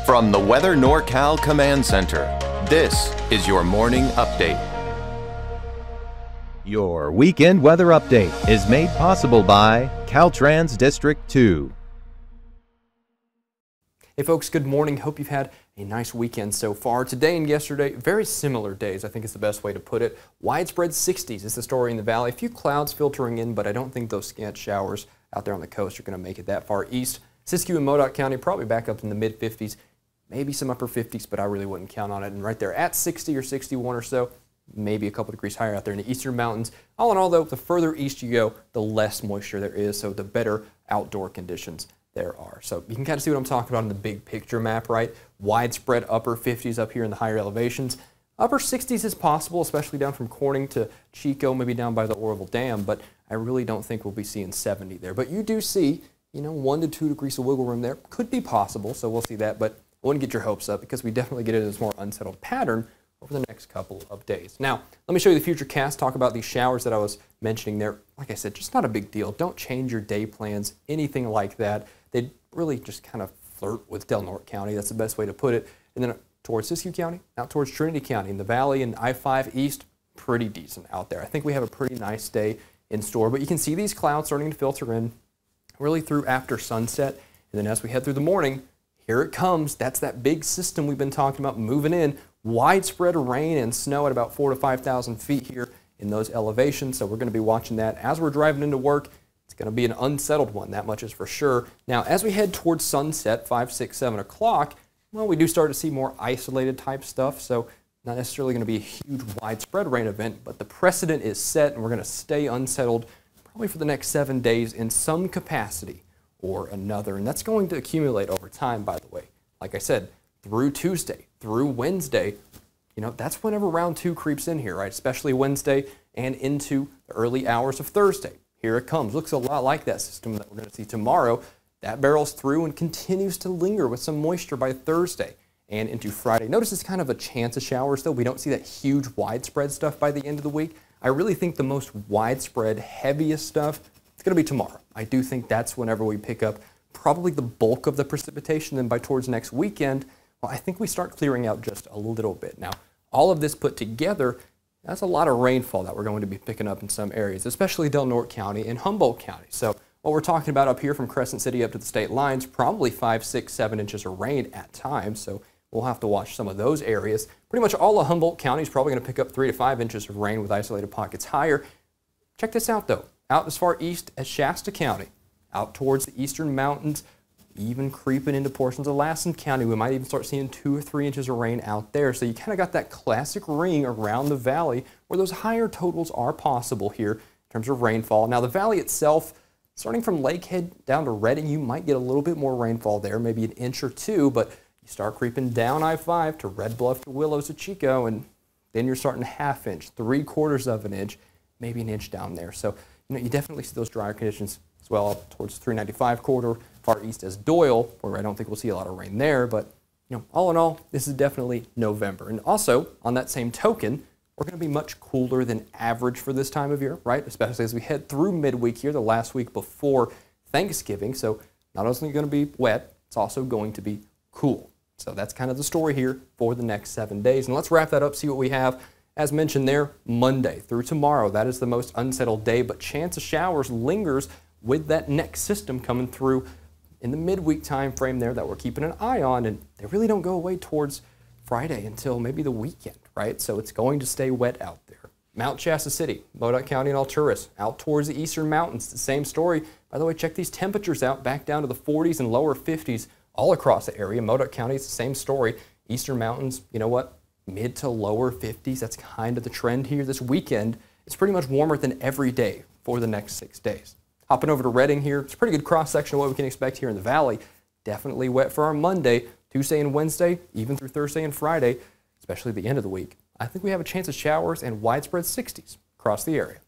From the Weather NorCal Command Center, this is your morning update. Your weekend weather update is made possible by Caltrans District 2. Hey folks, good morning. Hope you've had a nice weekend so far. Today and yesterday, very similar days, I think is the best way to put it. Widespread 60s is the story in the valley. A few clouds filtering in, but I don't think those scant showers out there on the coast are going to make it that far east. Siskiyou and Modoc County probably back up in the mid 50s, maybe some upper 50s, but I really wouldn't count on it. And right there at 60 or 61 or so, maybe a couple degrees higher out there in the eastern mountains. All in all, though, the further east you go, the less moisture there is, so the better outdoor conditions there are. So you can kind of see what I'm talking about in the big picture map, right? Widespread upper 50s up here in the higher elevations. Upper 60s is possible, especially down from Corning to Chico, maybe down by the Oroville Dam, but I really don't think we'll be seeing 70 there. But you do see, 1 to 2 degrees of wiggle room there. Could be possible, so we'll see that, but I wouldn't get your hopes up because we definitely get into this more unsettled pattern over the next couple of days. Now, let me show you the future cast, talk about these showers that I was mentioning there. Like I said, just not a big deal. Don't change your day plans, anything like that. They really just kind of flirt with Del Norte County. That's the best way to put it. And then towards Siskiyou County, out towards Trinity County in the valley and I-5 east, pretty decent out there. I think we have a pretty nice day in store, but you can see these clouds starting to filter in really through after sunset. And then as we head through the morning, here it comes. That's that big system we've been talking about moving in. Widespread rain and snow at about 4,000 to 5,000 feet here in those elevations. So we're going to be watching that as we're driving into work. It's going to be an unsettled one, that much is for sure. Now, as we head towards sunset, 5, 6, 7 o'clock, well, we do start to see more isolated type stuff. So not necessarily going to be a huge widespread rain event, but the precedent is set and we're going to stay unsettled probably for the next 7 days in some capacity or another. And that's going to accumulate over time, by the way. Like I said, through Tuesday, through Wednesday, that's whenever round 2 creeps in here, right? Especially Wednesday and into the early hours of Thursday. Here it comes. Looks a lot like that system that we're going to see tomorrow. That barrels through and continues to linger with some moisture by Thursday and into Friday. Notice it's kind of a chance of showers, though. We don't see that huge widespread stuff by the end of the week. I really think the most widespread, heaviest stuff is going to be tomorrow. I do think that's whenever we pick up probably the bulk of the precipitation. Then by towards next weekend, well, I think we start clearing out just a little bit. Now, all of this put together, that's a lot of rainfall that we're going to be picking up in some areas, especially Del Norte County and Humboldt County. So what we're talking about up here from Crescent City up to the state lines, probably 5, 6, 7 inches of rain at times. So we'll have to watch some of those areas. Pretty much all of Humboldt County is probably going to pick up 3 to 5 inches of rain with isolated pockets higher. Check this out, though. Out as far east as Shasta County, out towards the eastern mountains, even creeping into portions of Lassen County. We might even start seeing 2 or 3 inches of rain out there. So you kind of got that classic ring around the valley where those higher totals are possible here in terms of rainfall. Now the valley itself, starting from Lakehead down to Redding, you might get a little bit more rainfall there, maybe 1 inch or 2, but you start creeping down I-5 to Red Bluff to Willows to Chico, and then you're starting 1/2 inch, 3/4 of an inch, maybe 1 inch down there. So you definitely see those drier conditions as well up towards the 395 corridor, far east as Doyle, where I don't think we'll see a lot of rain there. But all in all, this is definitely November. And also, on that same token, we're going to be much cooler than average for this time of year, right? Especially as we head through midweek here, the last week before Thanksgiving. So not only going to be wet, it's also going to be cool. So that's kind of the story here for the next 7 days. And let's wrap that up, see what we have. As mentioned there, Monday through tomorrow, that is the most unsettled day, but chance of showers lingers with that next system coming through in the midweek time frame there that we're keeping an eye on, and they really don't go away towards Friday until maybe the weekend, right? So it's going to stay wet out there. Mount Shasta City, Modoc County, and Alturas, out towards the eastern mountains, the same story. By the way, check these temperatures out, back down to the 40s and lower 50s all across the area. Modoc County is the same story. Eastern mountains, you know what? Mid to lower 50s. That's kind of the trend here this weekend. It's pretty much warmer than every day for the next 6 days. Hopping over to Redding here, it's a pretty good cross-section of what we can expect here in the valley. Definitely wet for our Monday, Tuesday and Wednesday, even through Thursday and Friday, especially the end of the week. I think we have a chance of showers and widespread 60s across the area.